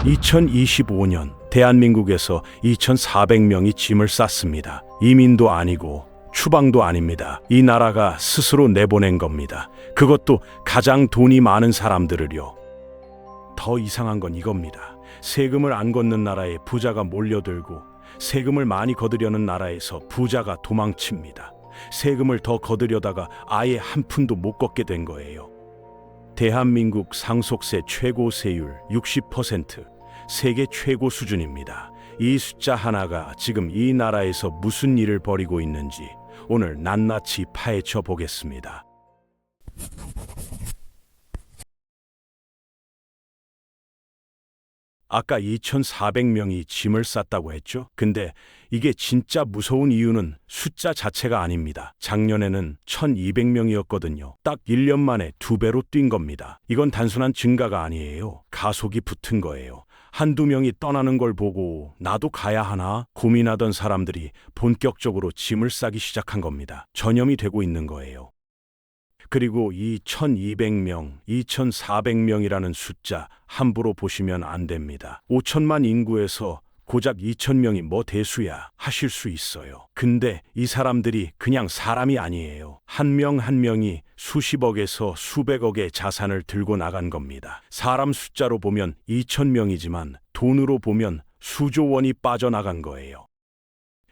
2025년 대한민국에서 2,400명이 짐을 쌌습니다. 이민도 아니고 추방도 아닙니다. 이 나라가 스스로 내보낸 겁니다. 그것도 가장 돈이 많은 사람들을요. 더 이상한 건 이겁니다. 세금을 안 걷는 나라에 부자가 몰려들고 세금을 많이 거두려는 나라에서 부자가 도망칩니다. 세금을 더 거두려다가 아예 한 푼도 못 걷게 된 거예요. 대한민국 상속세 최고 세율 60%, 세계 최고 수준입니다. 이 숫자 하나가 지금 이 나라에서 무슨 일을 벌이고 있는지 오늘 낱낱이 파헤쳐 보겠습니다. 아까 2,400명이 짐을 쌌다고 했죠? 근데 이게 진짜 무서운 이유는 숫자 자체가 아닙니다. 작년에는 1,200명이었거든요. 딱 1년 만에 2배로 뛴 겁니다. 이건 단순한 증가가 아니에요. 가속이 붙은 거예요. 한두 명이 떠나는 걸 보고 나도 가야 하나 고민하던 사람들이 본격적으로 짐을 싸기 시작한 겁니다. 전염이 되고 있는 거예요. 그리고 이 1,200명, 2,400명이라는 숫자 함부로 보시면 안 됩니다. 5천만 인구에서 고작 2,000명이 뭐 대수야 하실 수 있어요. 근데 이 사람들이 그냥 사람이 아니에요. 한 명 한 명이 수십억에서 수백억의 자산을 들고 나간 겁니다. 사람 숫자로 보면 2,000명이지만 돈으로 보면 수조 원이 빠져나간 거예요.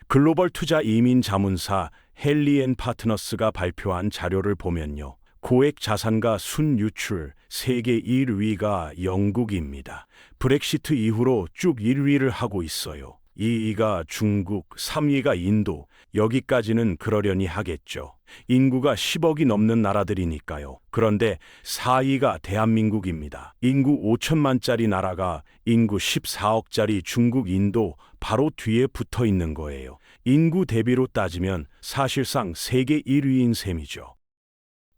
글로벌 투자 이민 자문사 헨리앤파트너스가 발표한 자료를 보면요. 고액 자산가 순유출 세계 1위가 영국입니다. 브렉시트 이후로 쭉 1위를 하고 있어요. 2위가 중국, 3위가 인도, 여기까지는 그러려니 하겠죠. 인구가 10억이 넘는 나라들이니까요. 그런데 4위가 대한민국입니다. 인구 5천만짜리 나라가 인구 14억짜리 중국, 인도 바로 뒤에 붙어 있는 거예요. 인구 대비로 따지면 사실상 세계 1위인 셈이죠.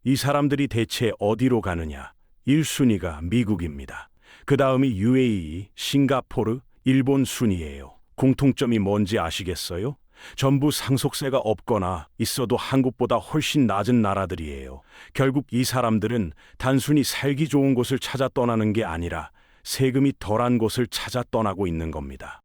이 사람들이 대체 어디로 가느냐? 1순위가 미국입니다. 그 다음이 UAE, 싱가포르, 일본 순이에요. 공통점이 뭔지 아시겠어요? 전부 상속세가 없거나 있어도 한국보다 훨씬 낮은 나라들이에요. 결국 이 사람들은 단순히 살기 좋은 곳을 찾아 떠나는 게 아니라 세금이 덜한 곳을 찾아 떠나고 있는 겁니다.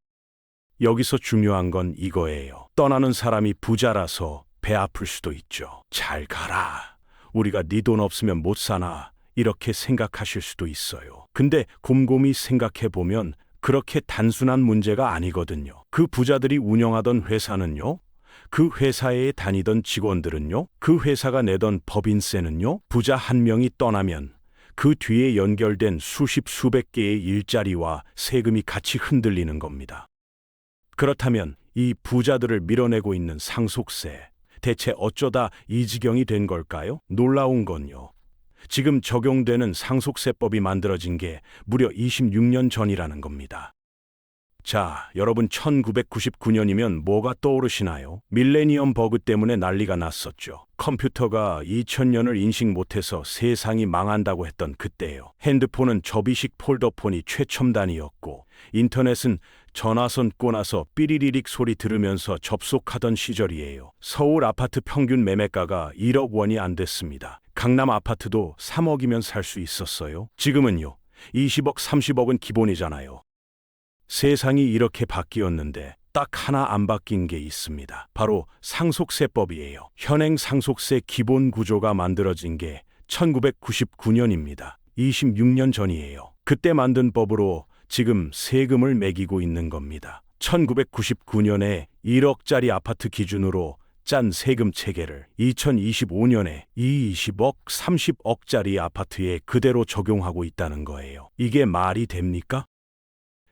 여기서 중요한 건 이거예요. 떠나는 사람이 부자라서 배 아플 수도 있죠. 잘 가라. 우리가 네 돈 없으면 못 사나. 이렇게 생각하실 수도 있어요. 근데 곰곰이 생각해보면 그렇게 단순한 문제가 아니거든요. 그 부자들이 운영하던 회사는요? 그 회사에 다니던 직원들은요? 그 회사가 내던 법인세는요? 부자 한 명이 떠나면 그 뒤에 연결된 수십 수백 개의 일자리와 세금이 같이 흔들리는 겁니다. 그렇다면 이 부자들을 밀어내고 있는 상속세, 대체 어쩌다 이 지경이 된 걸까요? 놀라운 건요. 지금 적용되는 상속세법이 만들어진 게 무려 26년 전이라는 겁니다. 자, 여러분 1999년이면 뭐가 떠오르시나요? 밀레니엄 버그 때문에 난리가 났었죠. 컴퓨터가 2000년을 인식 못해서 세상이 망한다고 했던 그때요. 핸드폰은 접이식 폴더폰이 최첨단이었고 인터넷은 전화선 꼬나서 삐리리릭 소리 들으면서 접속하던 시절이에요. 서울 아파트 평균 매매가가 1억 원이 안 됐습니다. 강남 아파트도 3억이면 살 수 있었어요. 지금은요. 20억, 30억은 기본이잖아요. 세상이 이렇게 바뀌었는데 딱 하나 안 바뀐 게 있습니다. 바로 상속세법이에요. 현행 상속세 기본 구조가 만들어진 게 1999년입니다. 26년 전이에요. 그때 만든 법으로 지금 세금을 매기고 있는 겁니다. 1999년에 1억짜리 아파트 기준으로 짠 세금 체계를 2025년에 20억, 30억짜리 아파트에 그대로 적용하고 있다는 거예요. 이게 말이 됩니까?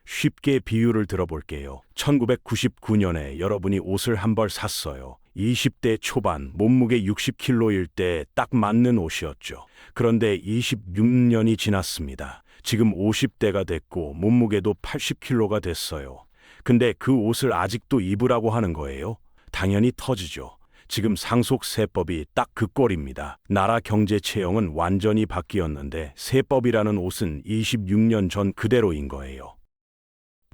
쉽게 비유를 들어볼게요. 1999년에 여러분이 옷을 한 벌 샀어요. 20대 초반 몸무게 60kg일 때 딱 맞는 옷이었죠. 그런데 26년이 지났습니다. 지금 50대가 됐고 몸무게도 80kg가 됐어요. 근데 그 옷을 아직도 입으라고 하는 거예요? 당연히 터지죠. 지금 상속세법이 딱 그 꼴입니다. 나라 경제 체형은 완전히 바뀌었는데 세법이라는 옷은 26년 전 그대로인 거예요.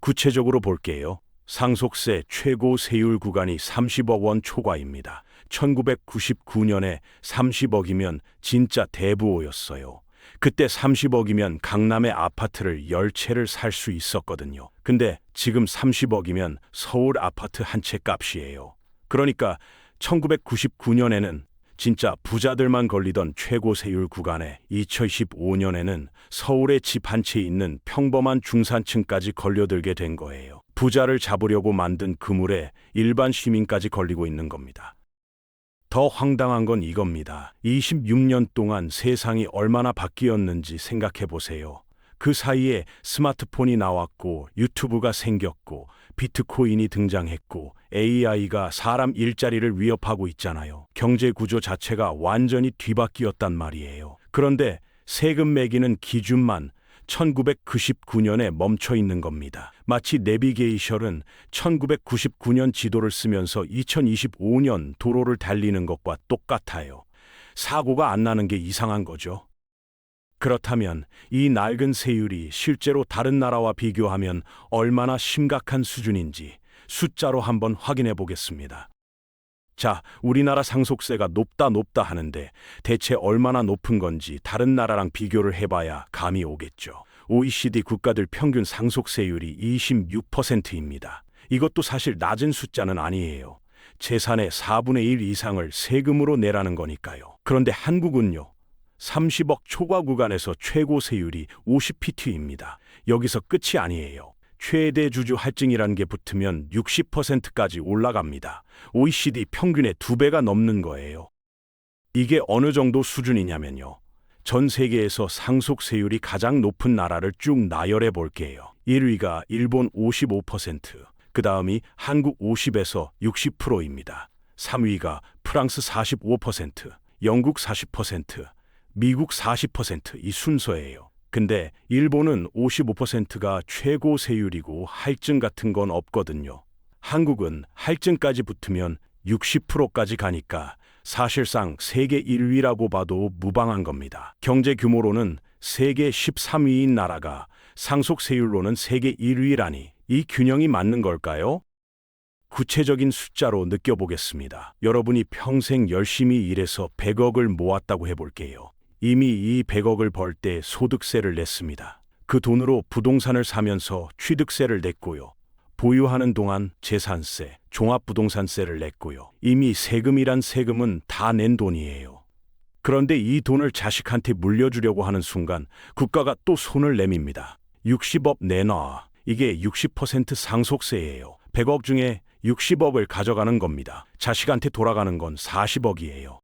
구체적으로 볼게요. 상속세 최고 세율 구간이 30억 원 초과입니다. 1999년에 30억이면 진짜 대부호였어요. 그때 30억이면 강남의 아파트를 10채를 살 수 있었거든요. 근데 지금 30억이면 서울 아파트 한 채 값이에요. 그러니까 1999년에는 진짜 부자들만 걸리던 최고 세율 구간에 2015년에는 서울에 집 한 채 있는 평범한 중산층까지 걸려들게 된 거예요. 부자를 잡으려고 만든 그물에 일반 시민까지 걸리고 있는 겁니다. 더 황당한 건 이겁니다. 26년 동안 세상이 얼마나 바뀌었는지 생각해 보세요. 그 사이에 스마트폰이 나왔고 유튜브가 생겼고 비트코인이 등장했고 AI가 사람 일자리를 위협하고 있잖아요. 경제 구조 자체가 완전히 뒤바뀌었단 말이에요. 그런데 세금 매기는 기준만 1999년에 멈춰 있는 겁니다. 마치 내비게이션은 1999년 지도를 쓰면서 2025년 도로를 달리는 것과 똑같아요. 사고가 안 나는 게 이상한 거죠. 그렇다면 이 낡은 세율이 실제로 다른 나라와 비교하면 얼마나 심각한 수준인지 숫자로 한번 확인해 보겠습니다. 자, 우리나라 상속세가 높다 하는데 대체 얼마나 높은 건지 다른 나라랑 비교를 해봐야 감이 오겠죠. OECD 국가들 평균 상속세율이 26%입니다. 이것도 사실 낮은 숫자는 아니에요. 재산의 4분의 1 이상을 세금으로 내라는 거니까요. 그런데 한국은요, 30억 초과 구간에서 최고 세율이 50pt입니다. 여기서 끝이 아니에요. 최대 주주 할증이라는 게 붙으면 60%까지 올라갑니다. OECD 평균의 2배가 넘는 거예요. 이게 어느 정도 수준이냐면요. 전 세계에서 상속세율이 가장 높은 나라를 쭉 나열해 볼게요. 1위가 일본 55%, 그 다음이 한국 50에서 60%입니다. 3위가 프랑스 45%, 영국 40%, 미국 40% 이 순서예요. 근데 일본은 55%가 최고 세율이고 할증 같은 건 없거든요. 한국은 할증까지 붙으면 60%까지 가니까 사실상 세계 1위라고 봐도 무방한 겁니다. 경제 규모로는 세계 13위인 나라가 상속세율로는 세계 1위라니 이 균형이 맞는 걸까요? 구체적인 숫자로 느껴보겠습니다. 여러분이 평생 열심히 일해서 100억을 모았다고 해볼게요. 이미 이 100억을 벌 때 소득세를 냈습니다. 그 돈으로 부동산을 사면서 취득세를 냈고요. 보유하는 동안 재산세, 종합부동산세를 냈고요. 이미 세금이란 세금은 다 낸 돈이에요. 그런데 이 돈을 자식한테 물려주려고 하는 순간 국가가 또 손을 내밉니다. 60억 내놔. 이게 60% 상속세예요. 100억 중에 60억을 가져가는 겁니다. 자식한테 돌아가는 건 40억이에요.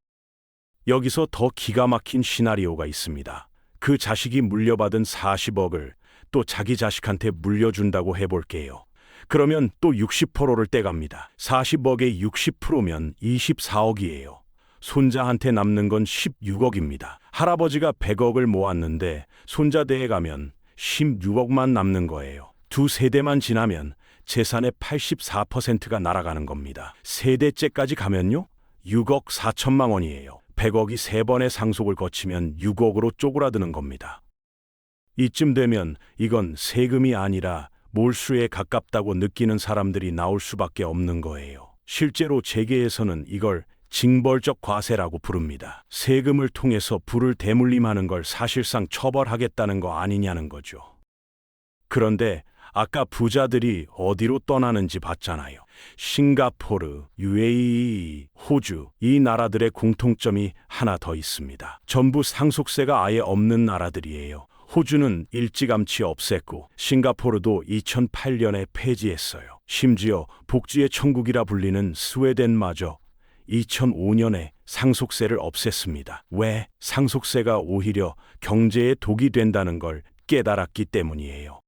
여기서 더 기가 막힌 시나리오가 있습니다. 그 자식이 물려받은 40억을 또 자기 자식한테 물려준다고 해볼게요. 그러면 또 60%를 떼갑니다. 40억의 60%면 24억이에요. 손자한테 남는 건 16억입니다. 할아버지가 100억을 모았는데 손자대에 가면 16억만 남는 거예요. 두 세대만 지나면 재산의 84%가 날아가는 겁니다. 세대째까지 가면요? 6억 4천만 원이에요. 100억이 3번의 상속을 거치면 6억으로 쪼그라드는 겁니다. 이쯤 되면 이건 세금이 아니라 몰수에 가깝다고 느끼는 사람들이 나올 수밖에 없는 거예요. 실제로 재계에서는 이걸 징벌적 과세라고 부릅니다. 세금을 통해서 부를 대물림하는 걸 사실상 처벌하겠다는 거 아니냐는 거죠. 그런데 아까 부자들이 어디로 떠나는지 봤잖아요. 싱가포르, UAE, 호주 이 나라들의 공통점이 하나 더 있습니다. 전부 상속세가 아예 없는 나라들이에요. 호주는 일찌감치 없앴고 싱가포르도 2008년에 폐지했어요. 심지어 복지의 천국이라 불리는 스웨덴마저 2005년에 상속세를 없앴습니다. 왜? 상속세가 오히려 경제에 독이 된다는 걸 깨달았기 때문이에요.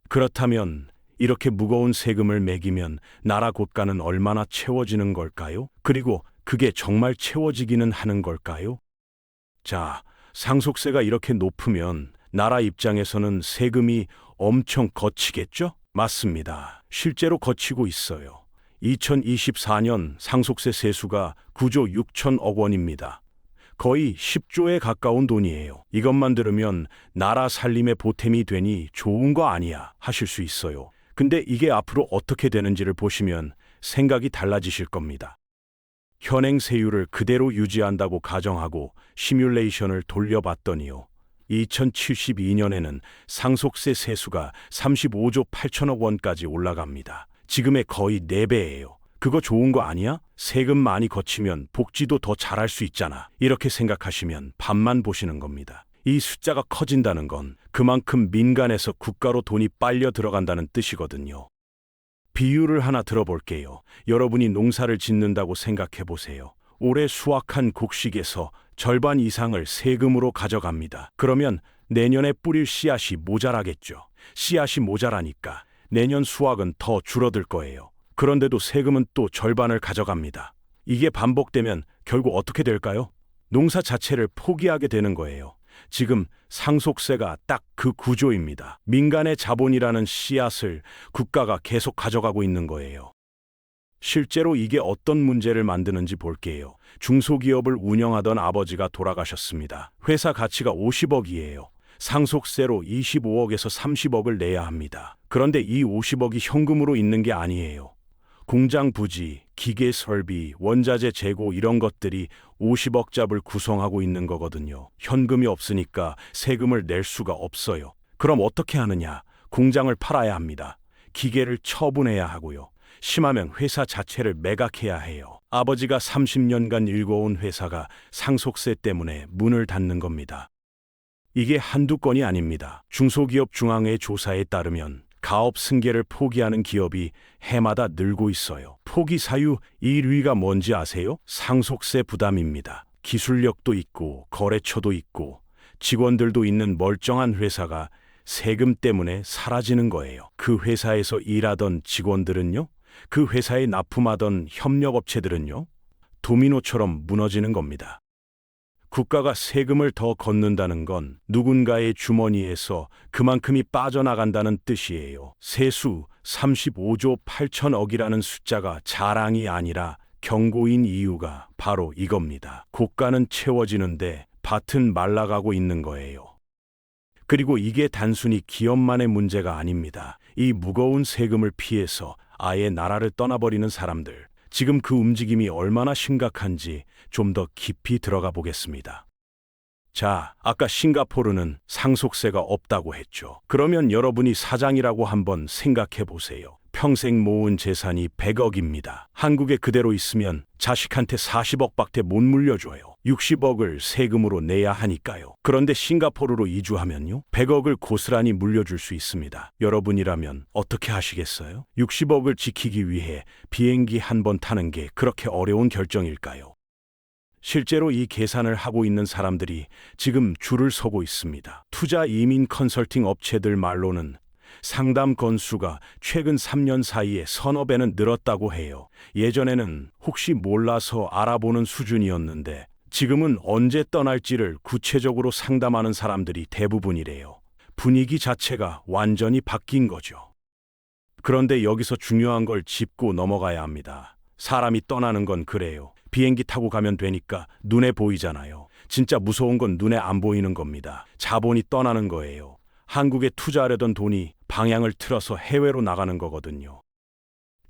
그렇다면 이렇게 무거운 세금을 매기면 나라 곳간은 얼마나 채워지는 걸까요? 그리고 그게 정말 채워지기는 하는 걸까요? 자, 상속세가 이렇게 높으면 나라 입장에서는 세금이 엄청 거치겠죠? 맞습니다. 실제로 거치고 있어요. 2024년 상속세 세수가 9조 6천억 원입니다. 거의 10조에 가까운 돈이에요. 이것만 들으면 나라 살림에 보탬이 되니 좋은 거 아니야 하실 수 있어요. 근데 이게 앞으로 어떻게 되는지를 보시면 생각이 달라지실 겁니다. 현행 세율을 그대로 유지한다고 가정하고 시뮬레이션을 돌려봤더니요. 2072년에는 상속세 세수가 35조 8천억 원까지 올라갑니다. 지금의 거의 4배예요. 그거 좋은 거 아니야? 세금 많이 거치면 복지도 더 잘할 수 있잖아. 이렇게 생각하시면 밥만 보시는 겁니다. 이 숫자가 커진다는 건 그만큼 민간에서 국가로 돈이 빨려 들어간다는 뜻이거든요. 비유를 하나 들어볼게요. 여러분이 농사를 짓는다고 생각해 보세요. 올해 수확한 곡식에서 절반 이상을 세금으로 가져갑니다. 그러면 내년에 뿌릴 씨앗이 모자라겠죠. 씨앗이 모자라니까 내년 수확은 더 줄어들 거예요. 그런데도 세금은 또 절반을 가져갑니다. 이게 반복되면 결국 어떻게 될까요? 농사 자체를 포기하게 되는 거예요. 지금 상속세가 딱 그 구조입니다. 민간의 자본이라는 씨앗을 국가가 계속 가져가고 있는 거예요. 실제로 이게 어떤 문제를 만드는지 볼게요. 중소기업을 운영하던 아버지가 돌아가셨습니다. 회사 가치가 50억이에요. 상속세로 25억에서 30억을 내야 합니다. 그런데 이 50억이 현금으로 있는 게 아니에요. 공장 부지, 기계 설비, 원자재 재고 이런 것들이 50억 잡을 구성하고 있는 거거든요. 현금이 없으니까 세금을 낼 수가 없어요. 그럼 어떻게 하느냐? 공장을 팔아야 합니다. 기계를 처분해야 하고요. 심하면 회사 자체를 매각해야 해요. 아버지가 30년간 일궈온 회사가 상속세 때문에 문을 닫는 겁니다. 이게 한두 건이 아닙니다. 중소기업 중앙회 조사에 따르면 가업 승계를 포기하는 기업이 해마다 늘고 있어요. 포기 사유 1위가 뭔지 아세요? 상속세 부담입니다. 기술력도 있고 거래처도 있고 직원들도 있는 멀쩡한 회사가 세금 때문에 사라지는 거예요. 그 회사에서 일하던 직원들은요? 그 회사에 납품하던 협력업체들은요? 도미노처럼 무너지는 겁니다. 국가가 세금을 더 걷는다는 건 누군가의 주머니에서 그만큼이 빠져나간다는 뜻이에요. 세수 35조 8천억이라는 숫자가 자랑이 아니라 경고인 이유가 바로 이겁니다. 고가는 채워지는데 밭은 말라가고 있는 거예요. 그리고 이게 단순히 기업만의 문제가 아닙니다. 이 무거운 세금을 피해서 아예 나라를 떠나버리는 사람들, 지금 그 움직임이 얼마나 심각한지 좀 더 깊이 들어가 보겠습니다. 자, 아까 싱가포르는 상속세가 없다고 했죠. 그러면 여러분이 사장이라고 한번 생각해 보세요. 평생 모은 재산이 100억입니다. 한국에 그대로 있으면 자식한테 40억밖에 못 물려줘요. 60억을 세금으로 내야 하니까요. 그런데 싱가포르로 이주하면요, 100억을 고스란히 물려줄 수 있습니다. 여러분이라면 어떻게 하시겠어요? 60억을 지키기 위해 비행기 한 번 타는 게 그렇게 어려운 결정일까요? 실제로 이 계산을 하고 있는 사람들이 지금 줄을 서고 있습니다. 투자 이민 컨설팅 업체들 말로는 상담 건수가 최근 3년 사이에 서너 배는 늘었다고 해요. 예전에는 혹시 몰라서 알아보는 수준이었는데 지금은 언제 떠날지를 구체적으로 상담하는 사람들이 대부분이래요. 분위기 자체가 완전히 바뀐 거죠. 그런데 여기서 중요한 걸 짚고 넘어가야 합니다. 사람이 떠나는 건 그래요. 비행기 타고 가면 되니까 눈에 보이잖아요. 진짜 무서운 건 눈에 안 보이는 겁니다. 자본이 떠나는 거예요. 한국에 투자하려던 돈이 방향을 틀어서 해외로 나가는 거거든요.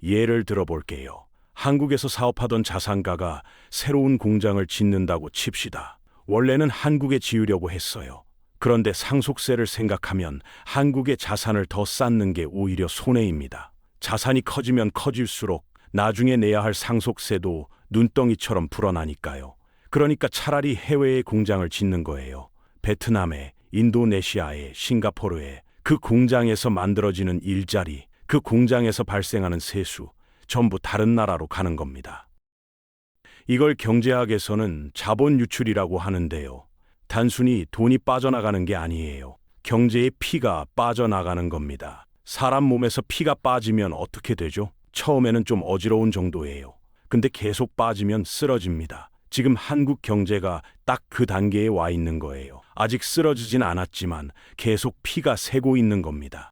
예를 들어볼게요. 한국에서 사업하던 자산가가 새로운 공장을 짓는다고 칩시다. 원래는 한국에 지으려고 했어요. 그런데 상속세를 생각하면 한국의 자산을 더 쌓는 게 오히려 손해입니다. 자산이 커지면 커질수록 나중에 내야 할 상속세도 눈덩이처럼 불어나니까요. 그러니까 차라리 해외에 공장을 짓는 거예요. 베트남에, 인도네시아에, 싱가포르에 그 공장에서 만들어지는 일자리, 그 공장에서 발생하는 세수, 전부 다른 나라로 가는 겁니다. 이걸 경제학에서는 자본 유출이라고 하는데요. 단순히 돈이 빠져나가는 게 아니에요. 경제의 피가 빠져나가는 겁니다. 사람 몸에서 피가 빠지면 어떻게 되죠? 처음에는 좀 어지러운 정도예요. 근데 계속 빠지면 쓰러집니다. 지금 한국 경제가 딱 그 단계에 와 있는 거예요. 아직 쓰러지진 않았지만 계속 피가 새고 있는 겁니다.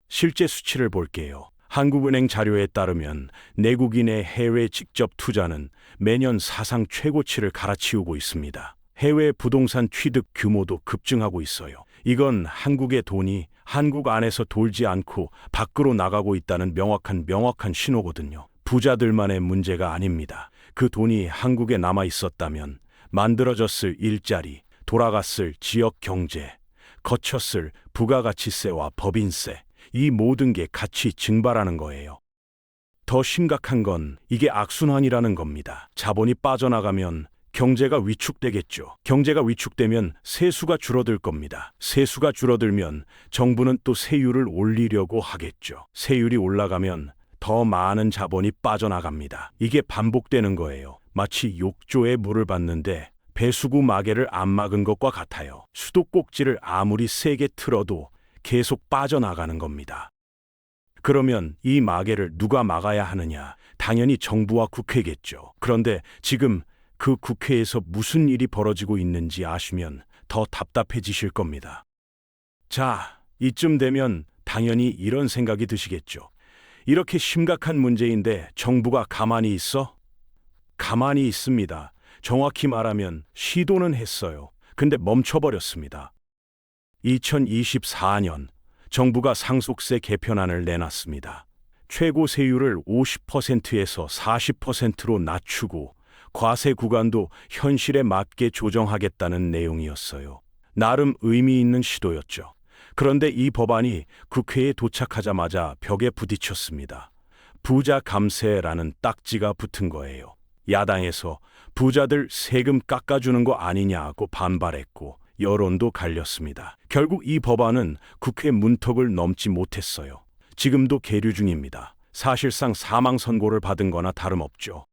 실제 수치를 볼게요. 한국은행 자료에 따르면 내국인의 해외 직접 투자는 매년 사상 최고치를 갈아치우고 있습니다. 해외 부동산 취득 규모도 급증하고 있어요. 이건 한국의 돈이 한국 안에서 돌지 않고 밖으로 나가고 있다는 명확한 신호거든요. 부자들만의 문제가 아닙니다. 그 돈이 한국에 남아 있었다면 만들어졌을 일자리, 돌아갔을 지역 경제, 거쳤을 부가가치세와 법인세, 이 모든 게 같이 증발하는 거예요. 더 심각한 건 이게 악순환이라는 겁니다. 자본이 빠져나가면 경제가 위축되겠죠. 경제가 위축되면 세수가 줄어들 겁니다. 세수가 줄어들면 정부는 또 세율을 올리려고 하겠죠. 세율이 올라가면 더 많은 자본이 빠져나갑니다. 이게 반복되는 거예요. 마치 욕조에 물을 받는데 배수구 마개를 안 막은 것과 같아요. 수도꼭지를 아무리 세게 틀어도 계속 빠져나가는 겁니다. 그러면 이 마개를 누가 막아야 하느냐? 당연히 정부와 국회겠죠. 그런데 지금 그 국회에서 무슨 일이 벌어지고 있는지 아시면 더 답답해지실 겁니다. 자, 이쯤 되면 당연히 이런 생각이 드시겠죠. 이렇게 심각한 문제인데 정부가 가만히 있어? 가만히 있습니다. 정확히 말하면 시도는 했어요. 근데 멈춰버렸습니다. 2024년 정부가 상속세 개편안을 내놨습니다. 최고 세율을 50%에서 40%로 낮추고 과세 구간도 현실에 맞게 조정하겠다는 내용이었어요. 나름 의미 있는 시도였죠. 그런데 이 법안이 국회에 도착하자마자 벽에 부딪혔습니다. 부자 감세라는 딱지가 붙은 거예요. 야당에서 부자들 세금 깎아주는 거 아니냐고 반발했고 여론도 갈렸습니다. 결국 이 법안은 국회 문턱을 넘지 못했어요. 지금도 계류 중입니다. 사실상 사망 선고를 받은 거나 다름없죠.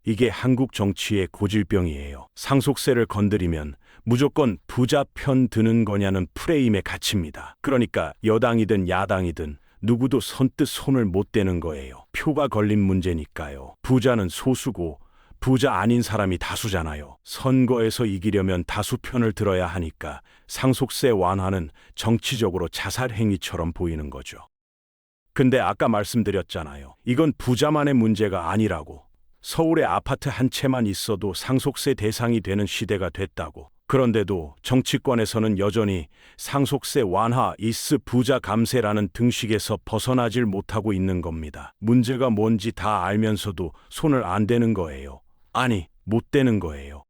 이게 한국 정치의 고질병이에요. 상속세를 건드리면 무조건 부자 편 드는 거냐는 프레임에 갇힙니다. 그러니까 여당이든 야당이든 누구도 선뜻 손을 못 대는 거예요. 표가 걸린 문제니까요. 부자는 소수고 부자 아닌 사람이 다수잖아요. 선거에서 이기려면 다수 편을 들어야 하니까 상속세 완화는 정치적으로 자살 행위처럼 보이는 거죠. 근데 아까 말씀드렸잖아요. 이건 부자만의 문제가 아니라고. 서울에 아파트 한 채만 있어도 상속세 대상이 되는 시대가 됐다고. 그런데도 정치권에서는 여전히 상속세 완화 이스 부자 감세라는 등식에서 벗어나질 못하고 있는 겁니다. 문제가 뭔지 다 알면서도 손을 안 대는 거예요. 아니, 못 대는 거예요.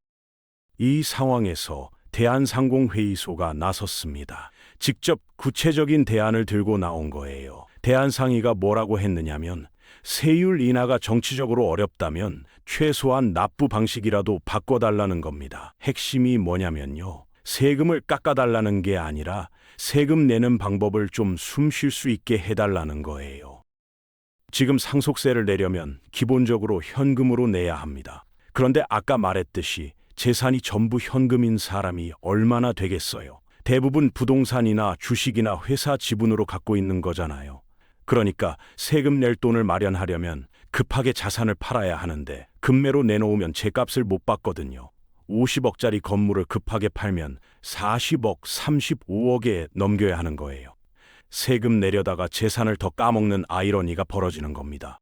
이 상황에서 대한상공회의소가 나섰습니다. 직접 구체적인 대안을 들고 나온 거예요. 대한상의가 뭐라고 했느냐면 세율 인하가 정치적으로 어렵다면 최소한 납부 방식이라도 바꿔달라는 겁니다. 핵심이 뭐냐면요. 세금을 깎아달라는 게 아니라 세금 내는 방법을 좀 숨 쉴 수 있게 해달라는 거예요. 지금 상속세를 내려면 기본적으로 현금으로 내야 합니다. 그런데 아까 말했듯이 재산이 전부 현금인 사람이 얼마나 되겠어요? 대부분 부동산이나 주식이나 회사 지분으로 갖고 있는 거잖아요. 그러니까 세금 낼 돈을 마련하려면 급하게 자산을 팔아야 하는데 금매로 내놓으면 제값을 못 받거든요. 50억짜리 건물을 급하게 팔면 40억, 35억에 넘겨야 하는 거예요. 세금 내려다가 재산을 더 까먹는 아이러니가 벌어지는 겁니다.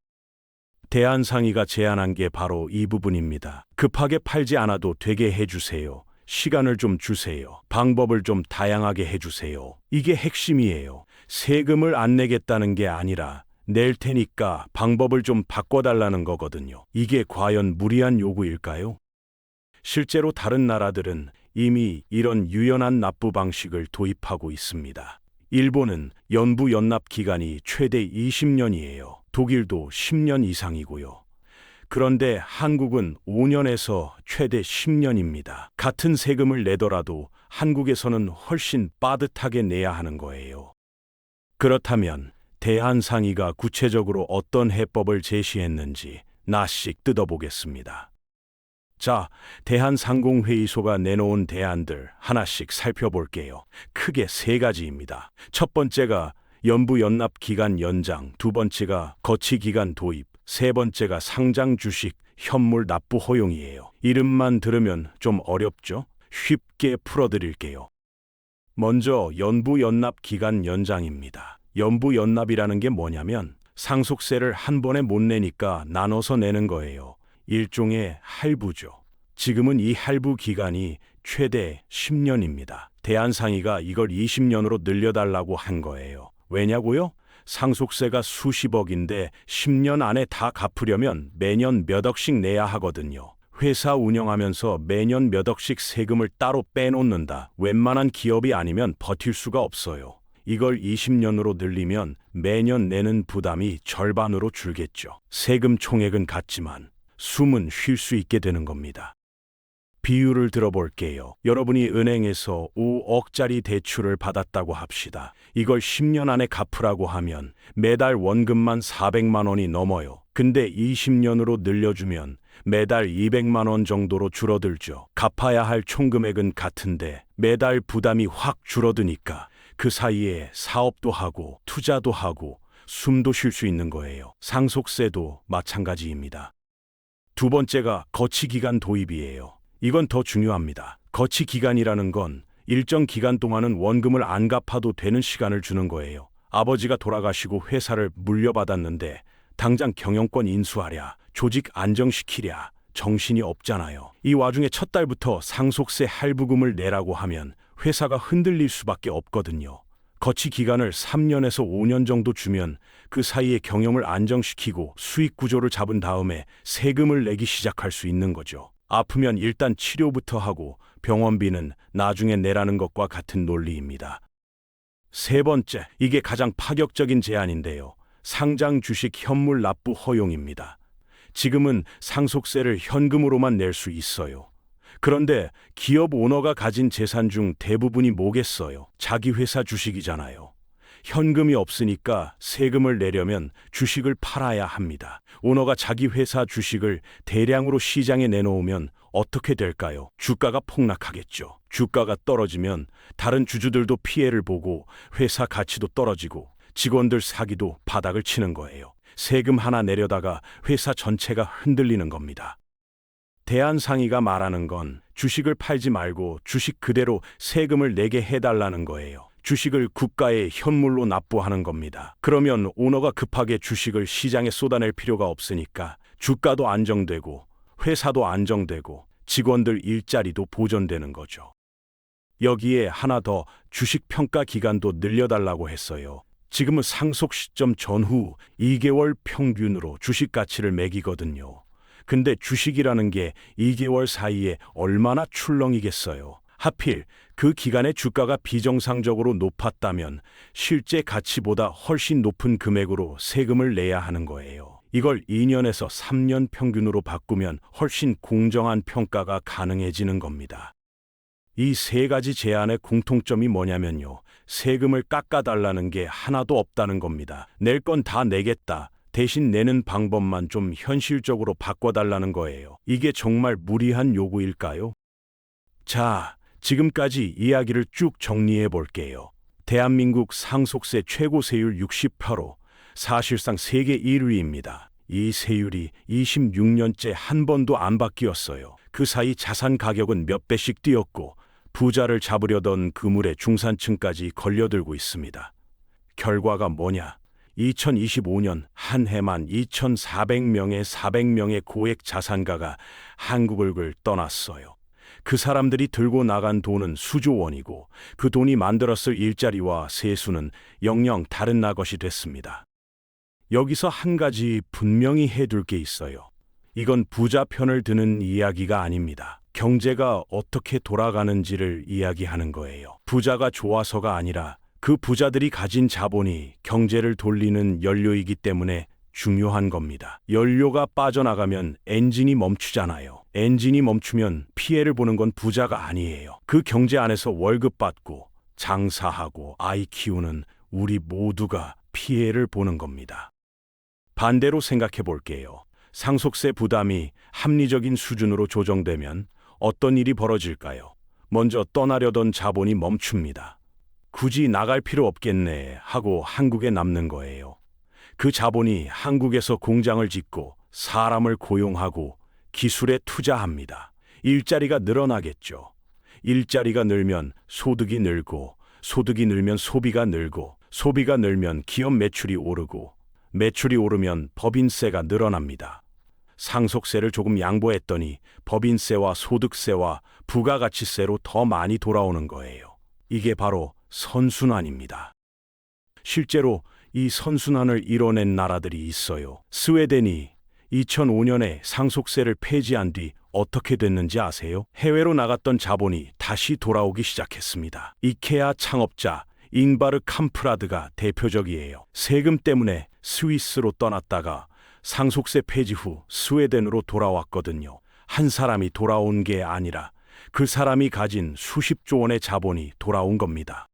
대한상의가 제안한 게 바로 이 부분입니다. 급하게 팔지 않아도 되게 해주세요. 시간을 좀 주세요. 방법을 좀 다양하게 해주세요. 이게 핵심이에요. 세금을 안 내겠다는 게 아니라 낼 테니까 방법을 좀 바꿔달라는 거거든요. 이게 과연 무리한 요구일까요? 실제로 다른 나라들은 이미 이런 유연한 납부 방식을 도입하고 있습니다. 일본은 연부 연납 기간이 최대 20년이에요. 독일도 10년 이상이고요. 그런데 한국은 5년에서 최대 10년입니다. 같은 세금을 내더라도 한국에서는 훨씬 빠듯하게 내야 하는 거예요. 그렇다면 대한상의가 구체적으로 어떤 해법을 제시했는지 나씩 뜯어보겠습니다. 자, 대한상공회의소가 내놓은 대안들 하나씩 살펴볼게요. 크게 세 가지입니다. 첫 번째가 연부 연납 기간 연장, 두 번째가 거치 기간 도입, 세 번째가 상장 주식 현물 납부 허용이에요. 이름만 들으면 좀 어렵죠? 쉽게 풀어드릴게요. 먼저 연부 연납 기간 연장입니다. 연부 연납이라는 게 뭐냐면 상속세를 한 번에 못 내니까 나눠서 내는 거예요. 일종의 할부죠. 지금은 이 할부 기간이 최대 10년입니다. 대한상의가 이걸 20년으로 늘려달라고 한 거예요. 왜냐고요? 상속세가 수십억인데 10년 안에 다 갚으려면 매년 몇 억씩 내야 하거든요. 회사 운영하면서 매년 몇 억씩 세금을 따로 빼놓는다. 웬만한 기업이 아니면 버틸 수가 없어요. 이걸 20년으로 늘리면 매년 내는 부담이 절반으로 줄겠죠. 세금 총액은 같지만 숨은 쉴 수 있게 되는 겁니다. 비유를 들어볼게요. 여러분이 은행에서 5억짜리 대출을 받았다고 합시다. 이걸 10년 안에 갚으라고 하면 매달 원금만 400만 원이 넘어요. 근데 20년으로 늘려주면 매달 200만 원 정도로 줄어들죠. 갚아야 할 총금액은 같은데 매달 부담이 확 줄어드니까 그 사이에 사업도 하고 투자도 하고 숨도 쉴 수 있는 거예요. 상속세도 마찬가지입니다. 두 번째가 거치기간 도입이에요. 이건 더 중요합니다. 거치기간이라는 건 일정 기간 동안은 원금을 안 갚아도 되는 시간을 주는 거예요. 아버지가 돌아가시고 회사를 물려받았는데 당장 경영권 인수하랴, 조직 안정시키랴 정신이 없잖아요. 이 와중에 첫 달부터 상속세 할부금을 내라고 하면 회사가 흔들릴 수밖에 없거든요. 거치 기간을 3년에서 5년 정도 주면 그 사이에 경영을 안정시키고 수익 구조를 잡은 다음에 세금을 내기 시작할 수 있는 거죠. 아프면 일단 치료부터 하고 병원비는 나중에 내라는 것과 같은 논리입니다. 세 번째, 이게 가장 파격적인 제안인데요. 상장 주식 현물 납부 허용입니다. 지금은 상속세를 현금으로만 낼 수 있어요. 그런데 기업 오너가 가진 재산 중 대부분이 뭐겠어요? 자기 회사 주식이잖아요. 현금이 없으니까 세금을 내려면 주식을 팔아야 합니다. 오너가 자기 회사 주식을 대량으로 시장에 내놓으면 어떻게 될까요? 주가가 폭락하겠죠. 주가가 떨어지면 다른 주주들도 피해를 보고 회사 가치도 떨어지고 직원들 사기도 바닥을 치는 거예요. 세금 하나 내려다가 회사 전체가 흔들리는 겁니다. 대한상의가 말하는 건 주식을 팔지 말고 주식 그대로 세금을 내게 해달라는 거예요. 주식을 국가에 현물로 납부하는 겁니다. 그러면 오너가 급하게 주식을 시장에 쏟아낼 필요가 없으니까 주가도 안정되고 회사도 안정되고 직원들 일자리도 보존되는 거죠. 여기에 하나 더 주식 평가 기간도 늘려달라고 했어요. 지금은 상속 시점 전후 2개월 평균으로 주식 가치를 매기거든요. 근데 주식이라는 게 2개월 사이에 얼마나 출렁이겠어요. 하필 그 기간에 주가가 비정상적으로 높았다면 실제 가치보다 훨씬 높은 금액으로 세금을 내야 하는 거예요. 이걸 2년에서 3년 평균으로 바꾸면 훨씬 공정한 평가가 가능해지는 겁니다. 이 세 가지 제안의 공통점이 뭐냐면요. 세금을 깎아달라는 게 하나도 없다는 겁니다. 낼 건 다 내겠다. 대신 내는 방법만 좀 현실적으로 바꿔달라는 거예요. 이게 정말 무리한 요구일까요? 자, 지금까지 이야기를 쭉 정리해 볼게요. 대한민국 상속세 최고 세율 60%, 사실상 세계 1위입니다. 이 세율이 26년째 한 번도 안 바뀌었어요. 그 사이 자산 가격은 몇 배씩 뛰었고 부자를 잡으려던 그물의 중산층까지 걸려들고 있습니다. 결과가 뭐냐? 2025년 한 해만 2,400명의 400명의 고액 자산가가 한국을 떠났어요. 그 사람들이 들고 나간 돈은 수조 원이고 그 돈이 만들었을 일자리와 세수는 영영 다른 나 것이 됐습니다. 여기서 한 가지 분명히 해둘 게 있어요. 이건 부자 편을 드는 이야기가 아닙니다. 경제가 어떻게 돌아가는지를 이야기하는 거예요. 부자가 좋아서가 아니라 그 부자들이 가진 자본이 경제를 돌리는 연료이기 때문에 중요한 겁니다. 연료가 빠져나가면 엔진이 멈추잖아요. 엔진이 멈추면 피해를 보는 건 부자가 아니에요. 그 경제 안에서 월급 받고 장사하고 아이 키우는 우리 모두가 피해를 보는 겁니다. 반대로 생각해 볼게요. 상속세 부담이 합리적인 수준으로 조정되면 어떤 일이 벌어질까요? 먼저 떠나려던 자본이 멈춥니다. 굳이 나갈 필요 없겠네 하고 한국에 남는 거예요. 그 자본이 한국에서 공장을 짓고 사람을 고용하고 기술에 투자합니다. 일자리가 늘어나겠죠. 일자리가 늘면 소득이 늘고 소득이 늘면 소비가 늘고 소비가 늘면 기업 매출이 오르고 매출이 오르면 법인세가 늘어납니다. 상속세를 조금 양보했더니 법인세와 소득세와 부가가치세로 더 많이 돌아오는 거예요. 이게 바로 선순환입니다. 실제로 이 선순환을 이뤄낸 나라들이 있어요. 스웨덴이 2005년에 상속세를 폐지한 뒤 어떻게 됐는지 아세요? 해외로 나갔던 자본이 다시 돌아오기 시작했습니다. 이케아 창업자 잉바르 캄프라드가 대표적이에요. 세금 때문에 스위스로 떠났다가 상속세 폐지 후 스웨덴으로 돌아왔거든요. 한 사람이 돌아온 게 아니라 그 사람이 가진 수십조 원의 자본이 돌아온 겁니다.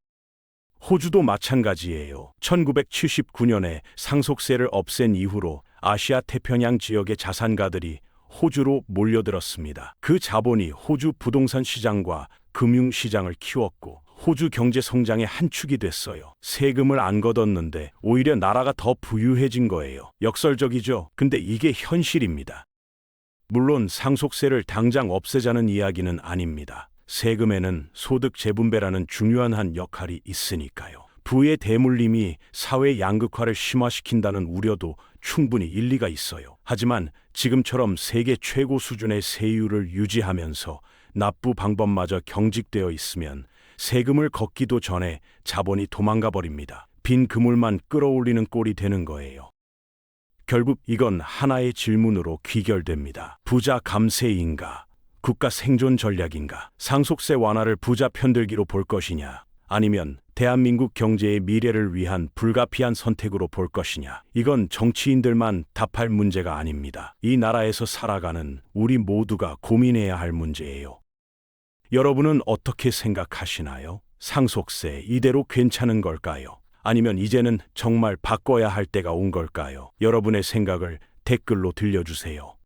호주도 마찬가지예요. 1979년에 상속세를 없앤 이후로 아시아 태평양 지역의 자산가들이 호주로 몰려들었습니다. 그 자본이 호주 부동산 시장과 금융 시장을 키웠고 호주 경제 성장의 한 축이 됐어요. 세금을 안 걷었는데 오히려 나라가 더 부유해진 거예요. 역설적이죠? 근데 이게 현실입니다. 물론 상속세를 당장 없애자는 이야기는 아닙니다. 세금에는 소득 재분배라는 중요한 한 역할이 있으니까요. 부의 대물림이 사회 양극화를 심화시킨다는 우려도 충분히 일리가 있어요. 하지만 지금처럼 세계 최고 수준의 세율을 유지하면서 납부 방법마저 경직되어 있으면 세금을 걷기도 전에 자본이 도망가 버립니다. 빈 그물만 끌어올리는 꼴이 되는 거예요. 결국 이건 하나의 질문으로 귀결됩니다. 부자 감세인가? 국가 생존 전략인가? 상속세 완화를 부자 편들기로 볼 것이냐? 아니면 대한민국 경제의 미래를 위한 불가피한 선택으로 볼 것이냐? 이건 정치인들만 답할 문제가 아닙니다. 이 나라에서 살아가는 우리 모두가 고민해야 할 문제예요. 여러분은 어떻게 생각하시나요? 상속세 이대로 괜찮은 걸까요? 아니면 이제는 정말 바꿔야 할 때가 온 걸까요? 여러분의 생각을 댓글로 들려주세요.